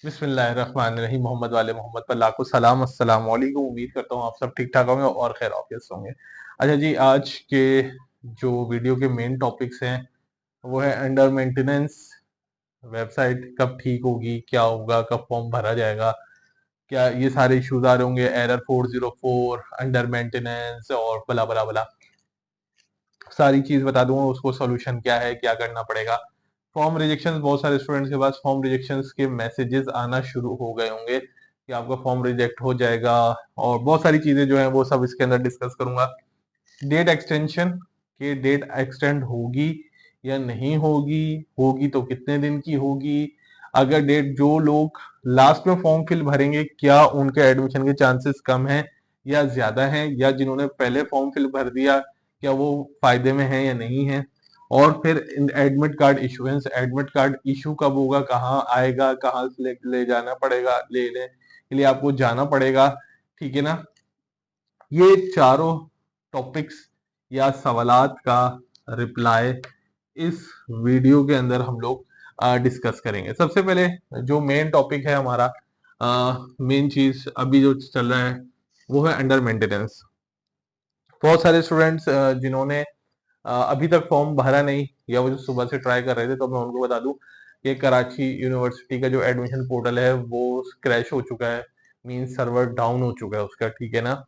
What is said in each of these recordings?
बिस्मिल्लाहिर्रहमानिर्रहीम। मोहम्मद वाले मोहम्मद पर लाखों सलाम। अस्सलाम वालेकुम। उम्मीद करता हूँ आप सब ठीक ठाक होंगे और खैर ऑफियत होंगे। अच्छा जी, आज के जो वीडियो के मेन टॉपिक्स हैं वो है अंडर मेंटेनेंस वेबसाइट कब ठीक होगी, क्या होगा, कब फॉर्म भरा जाएगा, क्या ये सारे इश्यूज आ रहे होंगे, एरर 404, अंडर मेंटेनेंस और बला बला बला, सारी चीज बता दूंगा। उसको सोल्यूशन क्या है, क्या करना पड़ेगा। फॉर्म रिजेक्शन, बहुत सारे स्टूडेंट्स के पास फॉर्म रिजेक्शन के मैसेजेस आना शुरू हो गए होंगे कि आपका फॉर्म रिजेक्ट हो जाएगा, और बहुत सारी चीजें जो है वो सब इसके अंदर डिस्कस करूंगा। डेट एक्सटेंशन, कि डेट एक्सटेंड होगी या नहीं होगी, होगी तो कितने दिन की होगी, अगर डेट जो लोग लास्ट में फॉर्म फिल भरेंगे क्या उनके एडमिशन के चांसेस कम हैं या ज्यादा हैं, या जिन्होंने पहले फॉर्म फिल भर दिया क्या वो फायदे में है या नहीं है। और फिर admit card issuance, admit card issue कब होगा, कहाँ आएगा, कहाँ से ले जाना पड़ेगा, लेने के लिए आपको जाना पड़ेगा, ठीक है ना। ये चारों टॉपिक्स या सवालात का रिप्लाई इस वीडियो के अंदर हम लोग डिस्कस करेंगे। सबसे पहले जो मेन टॉपिक है हमारा, मेन चीज अभी जो चल रहा है वो है अंडर मेंटेनेंस। बहुत सारे स्टूडेंट्स जिन्होंने अभी तक फॉर्म भरा नहीं या वो जो सुबह से ट्राई कर रहे थे, तो मैं उनको बता दूं कि कराची यूनिवर्सिटी का जो एडमिशन पोर्टल है वो क्रैश हो चुका है, मींस सर्वर डाउन हो चुका है उसका, ठीक है ना।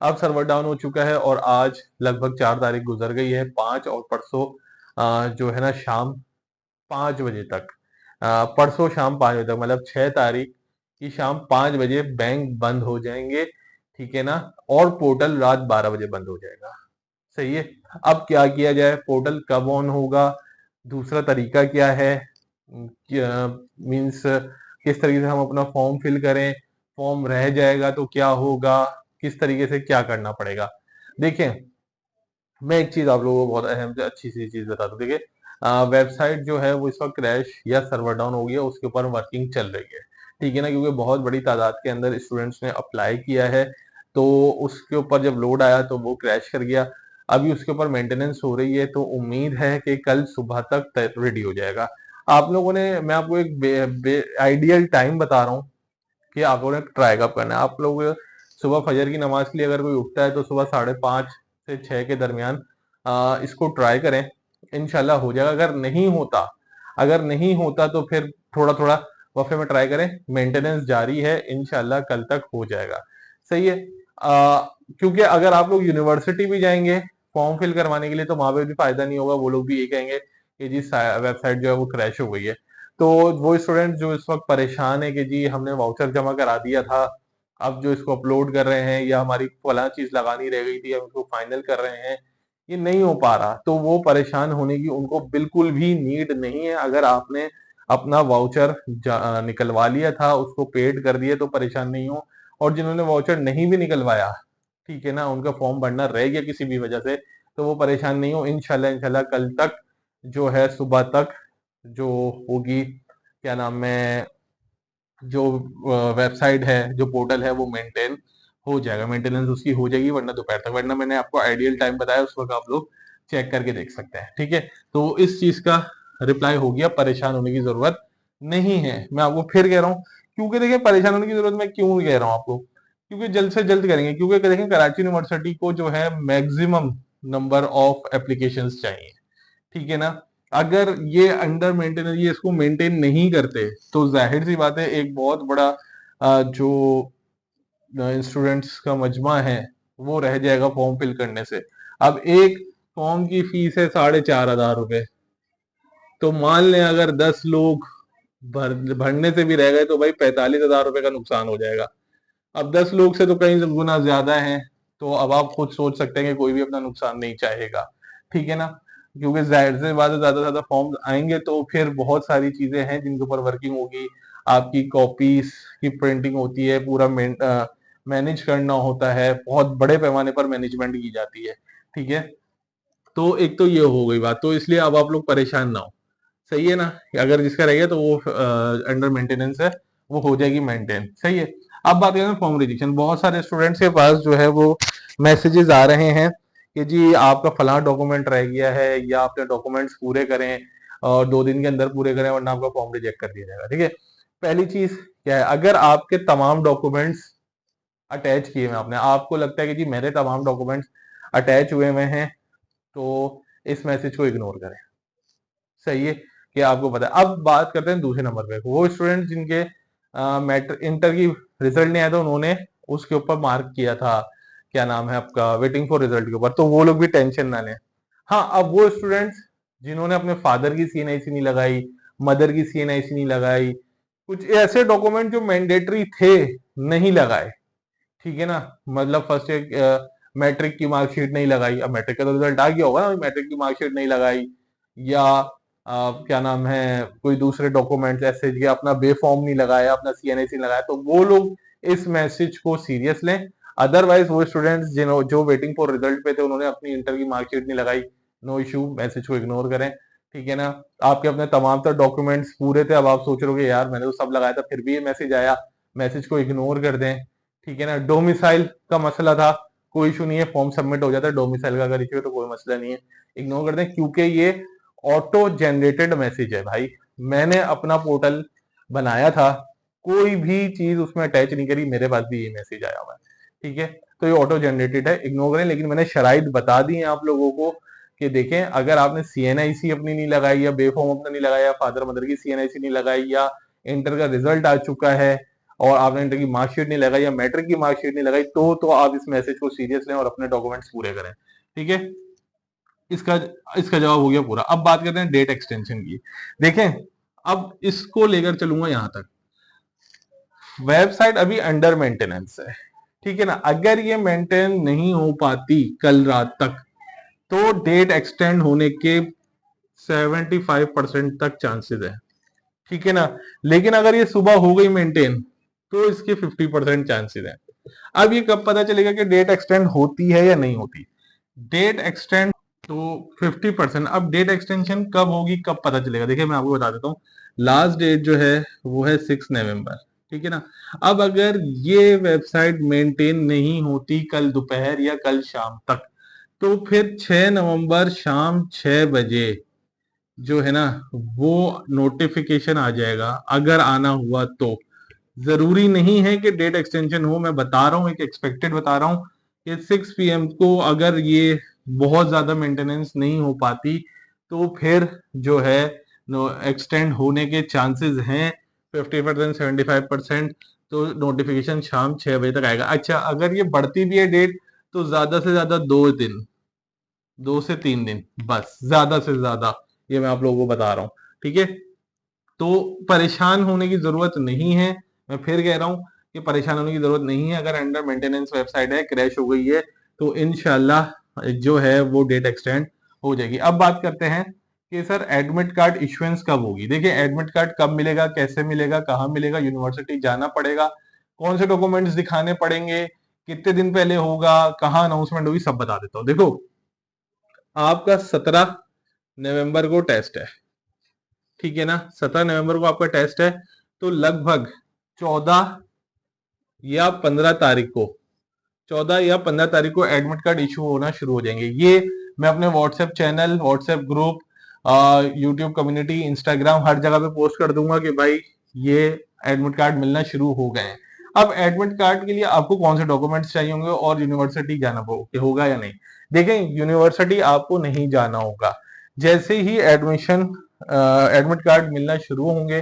अब सर्वर डाउन हो चुका है और आज लगभग 4 तारीख गुजर गई है, 5 और परसों जो है ना शाम 5 बजे तक, परसों शाम 5 बजे तक, मतलब 6 तारीख की शाम 5 बजे बैंक बंद हो जाएंगे, ठीक है ना। और पोर्टल रात 12 बजे बंद हो जाएगा। सही है। अब क्या किया जाए, पोर्टल कब ऑन होगा, दूसरा तरीका क्या है, मीन्स किस तरीके से हम अपना फॉर्म फिल करें, फॉर्म रह जाएगा तो क्या होगा, किस तरीके से क्या करना पड़ेगा। देखें, मैं एक चीज आप लोगों को बहुत अहम से अच्छी सी चीज बता दूं। देखिए, वेबसाइट जो है वो इस वक्त क्रैश या सर्वर डाउन हो गया, उसके ऊपर वर्किंग चल रही है, ठीक है ना, क्योंकि बहुत बड़ी तादाद के अंदर स्टूडेंट्स ने अप्लाई किया है। तो उसके ऊपर जब लोड आया तो वो क्रैश कर गया। अभी उसके ऊपर मेंटेनेंस हो रही है, तो उम्मीद है कि कल सुबह तक रेडी हो जाएगा। आप लोगों ने, मैं आपको एक आइडियल टाइम बता रहा हूँ कि आप लोगों ने ट्राई कब करना है। आप लोग सुबह फजर की नमाज के लिए अगर कोई उठता है तो सुबह 5:30 से 6 के दरमियान इसको ट्राई करें, इंशाल्लाह हो जाएगा। अगर नहीं होता तो फिर थोड़ा थोड़ा वफे में ट्राई करें, मेंटेनेंस जारी है, इंशाल्लाह कल तक हो जाएगा। सही है। क्योंकि अगर आप लोग यूनिवर्सिटी भी जाएंगे फॉर्म फिल करवाने के लिए तो वहां पे भी फायदा नहीं होगा, वो लोग भी ये कहेंगे कि जी वेबसाइट जो है वो क्रैश हो गई है। तो वो स्टूडेंट जो इस वक्त परेशान है कि जी हमने वाउचर जमा करा दिया था, अब जो इसको अपलोड कर रहे हैं या हमारी फलां चीज लगानी रह गई थी, अब इसको फाइनल कर रहे हैं, ये नहीं हो पा रहा, तो वो परेशान होने की उनको बिल्कुल भी नीड नहीं है। अगर आपने अपना वाउचर निकलवा लिया था, उसको पेड कर दिया, तो परेशान नहीं हो। और जिन्होंने वाउचर नहीं भी निकलवाया, ठीक है ना, उनका फॉर्म भरना रह गया किसी भी वजह से, तो वो परेशान नहीं हो। इंशाल्लाह इंशाल्लाह कल तक जो है सुबह तक जो होगी, क्या नाम है, जो वेबसाइट है, जो पोर्टल है, वो मेंटेन हो जाएगा, मेंटेनेंस उसकी हो जाएगी, वरना दोपहर तक। वरना मैंने आपको आइडियल टाइम बताया, उस वक्त आप लोग चेक करके देख सकते हैं, ठीक है। तो इस चीज का रिप्लाई हो गया, परेशान होने की जरूरत नहीं है। मैं आपको फिर कह रहा हूँ, क्योंकि देखिए परेशान होने की जरूरत मैं क्यों कह रहा हूँ आपको, क्योंकि जल्द से जल्द करेंगे, क्योंकि देखें कराची यूनिवर्सिटी को जो है मैक्सिमम नंबर ऑफ एप्लीकेशंस चाहिए, ठीक है ना। अगर ये अंडर मेंटेनेंस, ये इसको मेंटेन नहीं करते, तो जाहिर सी बात है एक बहुत बड़ा जो स्टूडेंट्स का मजमा है वो रह जाएगा फॉर्म फिल करने से। अब एक फॉर्म की फीस है 4,500 रुपए, तो मान लें अगर 10 लोग भरने से भी रह गए तो भाई 45,000 रुपए का नुकसान हो जाएगा। अब 10 लोग से तो कई गुना ज्यादा है, तो अब आप खुद सोच सकते हैं कि कोई भी अपना नुकसान नहीं चाहेगा, ठीक है ना। क्योंकि जाहिर सी बात है ज्यादा से ज्यादा फॉर्म आएंगे तो फिर बहुत सारी चीजें हैं जिनके ऊपर वर्किंग होगी, आपकी कॉपीज की प्रिंटिंग होती है, पूरा मैनेज करना होता है, बहुत बड़े पैमाने पर मैनेजमेंट की जाती है, ठीक है। तो एक तो ये हो गई बात, तो इसलिए अब आप लोग परेशान ना हो, सही है ना। अगर जिसका रहेगा तो वो अंडर मेंटेनेंस है, वो हो जाएगी मेंटेन, सही है। अब बात करें फॉर्म रिजेक्शन, बहुत सारे स्टूडेंट्स के पास जो है वो मैसेजेस आ रहे हैं कि जी आपका फलां डॉक्यूमेंट रह गया है, या अपने डॉक्यूमेंट्स पूरे करें और 2 दिन के अंदर पूरे करें, वरना आपका फॉर्म रिजेक्ट कर दिया जाएगा, ठीक है। पहली चीज क्या है, अगर आपके तमाम डॉक्यूमेंट्स अटैच किए हुए आपने, आपको लगता है कि जी मेरे तमाम डॉक्यूमेंट्स अटैच हुए हुए हैं, तो इस मैसेज को इग्नोर करें। सही है कि आपको पता है। अब बात करते हैं दूसरे नंबर पे, वो स्टूडेंट जिनके मैट्रिक इंटर की रिजल्ट नहीं आया था, उन्होंने उसके ऊपर मार्क किया था, क्या नाम है आपका, वेटिंग फॉर रिजल्ट के ऊपर, तो वो लोग भी टेंशन ना लें। हाँ, अब वो स्टूडेंट्स जिन्होंने अपने फादर की सीएनआईसी नहीं लगाई, मदर की सीएनआईसी नहीं लगाई, कुछ ऐसे डॉक्यूमेंट जो मैंडेटरी थे नहीं लगाए, ठीक है ना, मतलब फर्स्ट एक मैट्रिक की मार्कशीट नहीं लगाई, अब मैट्रिक का तो रिजल्ट आ गया होगा ना, मैट्रिक की मार्कशीट नहीं लगाई, या क्या नाम है, कोई दूसरे डॉक्यूमेंट्स ऐसे कि अपना बे फॉर्म नहीं लगाया, अपना सीएनआईसी नहीं लगाया, तो वो लोग इस मैसेज को सीरियस लें। अदरवाइज वो स्टूडेंट्स जिन्हों जो वेटिंग फॉर रिजल्ट पे थे, उन्होंने अपनी इंटर की मार्कशीट नहीं लगाई, नो इशू, मैसेज को इग्नोर करें, ठीक है ना। आपके अपने तमाम तर डॉक्यूमेंट्स पूरे थे, अब आप सोच रहे हो यार मैंने तो सब लगाया था फिर भी ये मैसेज आया, मैसेज को इग्नोर कर दें, ठीक है ना। डोमिसाइल का मसला था, कोई इशू नहीं है, फॉर्म सबमिट हो जाता है, डोमिसाइल का अगर इशू है तो कोई मसला नहीं है, इग्नोर कर दें, क्योंकि ये ऑटो जनरेटेड मैसेज है भाई। मैंने अपना पोर्टल बनाया था, कोई भी चीज उसमें अटैच नहीं करी, मेरे पास भी ये मैसेज आया हुआ है, ठीक है। तो ये ऑटो जनरेटेड है, इग्नोर करें। लेकिन मैंने शराइत बता दी है आप लोगों को कि देखें, अगर आपने सीएनआईसी अपनी नहीं लगाई, या बेफॉर्म अपना नहीं लगाया, फादर मदर की सीएनआईसी नहीं लगाई, या इंटर का रिजल्ट आ चुका है और आपने इंटर की मार्कशीट नहीं लगाई, या मैट्रिक की मार्कशीट नहीं लगाई, तो आप इस मैसेज को सीरियस लें और अपने डॉक्यूमेंट्स पूरे करें, ठीक है। इसका इसका जवाब हो गया पूरा। अब बात करते हैं डेट एक्सटेंशन की। देखें, अब इसको लेकर चलूंगा यहां तक, वेबसाइट अभी अंडर मेंटेनेंस है, ठीक है ना। अगर ये मेंटेन नहीं हो पाती कल रात तक, तो डेट एक्सटेंड होने के 75% तक चांसेस है, ठीक है ना। लेकिन अगर ये सुबह हो गई मेंटेन, तो इसके 50% चांसेस है। अब ये कब पता चलेगा कि डेट एक्सटेंड होती है या नहीं होती? डेट एक्सटेंड तो 50%। अब डेट एक्सटेंशन कब होगी, कब पता चलेगा? देखिए मैं आपको बता देता हूँ, लास्ट डेट जो है वो है 6 नवंबर, ठीक है ना। अब अगर ये वेबसाइट मेंटेन नहीं होती कल दोपहर या कल शाम तक, तो फिर 6 नवंबर शाम 6 बजे जो है ना, वो नोटिफिकेशन आ जाएगा, अगर आना हुआ तो। जरूरी नहीं है कि डेट एक्सटेंशन हो, मैं बता रहा हूँ, एक एक्सपेक्टेड बता रहा हूँ कि 6 PM को अगर ये बहुत ज्यादा मेंटेनेंस नहीं हो पाती, तो फिर जो है एक्सटेंड होने के चांसेस हैं 50% 75%। तो नोटिफिकेशन शाम 6 बजे तक आएगा। अच्छा, अगर ये बढ़ती भी है डेट, तो ज्यादा से ज्यादा 2 दिन, 2 से 3 दिन बस, ज्यादा से ज्यादा, ये मैं आप लोगों को बता रहा हूँ, ठीक है। तो परेशान होने की जरूरत नहीं है, मैं फिर कह रहा हूं कि परेशान होने की जरूरत नहीं है। अगर अंडर मेंटेनेंस वेबसाइट है, क्रैश हो गई है, तो इनशाला जो है वो डेट एक्सटेंड हो जाएगी। अब बात करते हैं कि सर एडमिट कार्ड इश्यूएंस कब होगी। देखिए, एडमिट कार्ड कब मिलेगा, कैसे मिलेगा, कहाँ मिलेगा, यूनिवर्सिटी जाना पड़ेगा, कौन से डॉक्यूमेंट्स दिखाने पड़ेंगे, कितने दिन पहले होगा, कहाँ अनाउंसमेंट होगी, सब बता देता हूँ। देखो, आपका 17 नवंबर को टेस्ट है, ठीक है ना, 17 नवंबर को आपका टेस्ट है, तो लगभग 14 या 15 तारीख को, 14 या 15 तारीख को एडमिट कार्ड इशू होना शुरू हो जाएंगे। ये मैं अपने WhatsApp channel, WhatsApp group, YouTube community, Instagram, हर जगह पे पोस्ट कर दूंगा कि भाई ये एडमिट कार्ड मिलना शुरू हो गए हैं। अब एडमिट कार्ड के लिए आपको कौन से डॉक्यूमेंट्स चाहिए होंगे और यूनिवर्सिटी जाना होगा या नहीं? देखें, यूनिवर्सिटी आपको नहीं जाना होगा। जैसे ही एडमिट कार्ड मिलना शुरू होंगे,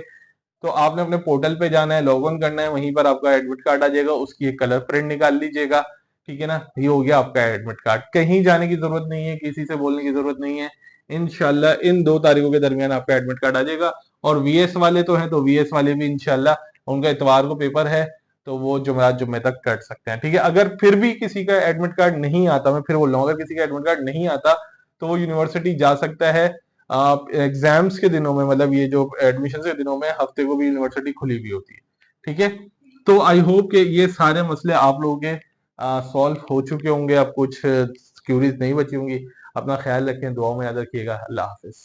तो आपने अपने पोर्टल पे जाना है, लॉग इन करना है, वहीं पर आपका एडमिट कार्ड आ जाएगा, उसकी एक कलर प्रिंट निकाल लीजिएगा, ठीक है ना। ये हो गया आपका एडमिट कार्ड। कहीं जाने की जरूरत नहीं है, किसी से बोलने की जरूरत नहीं है, इनशाला इन 2 तारीखों के दरमियान आपका एडमिट कार्ड आ जाएगा। और वीएस वाले तो हैं, तो वीएस वाले भी इनशाला, उनका इतवार को पेपर है, तो वो जुमेरात जुम्मे तक कर सकते हैं, ठीक है। अगर फिर भी किसी का एडमिट कार्ड नहीं आता, मैं फिर बोल रहा हूँ, अगर किसी का एडमिट कार्ड नहीं आता, तो वो यूनिवर्सिटी जा सकता है। आप एग्जाम्स के दिनों में, मतलब ये जो एडमिशन के दिनों में, हफ्ते को भी यूनिवर्सिटी खुली हुई होती है, ठीक है। तो आई होप कि ये सारे मसले आप लोगों के सॉल्व हो चुके होंगे, अब कुछ क्यूरीज नहीं बची होंगी। अपना ख्याल रखें, दुआओं में याद रखिएगा। अल्लाह हाफिज।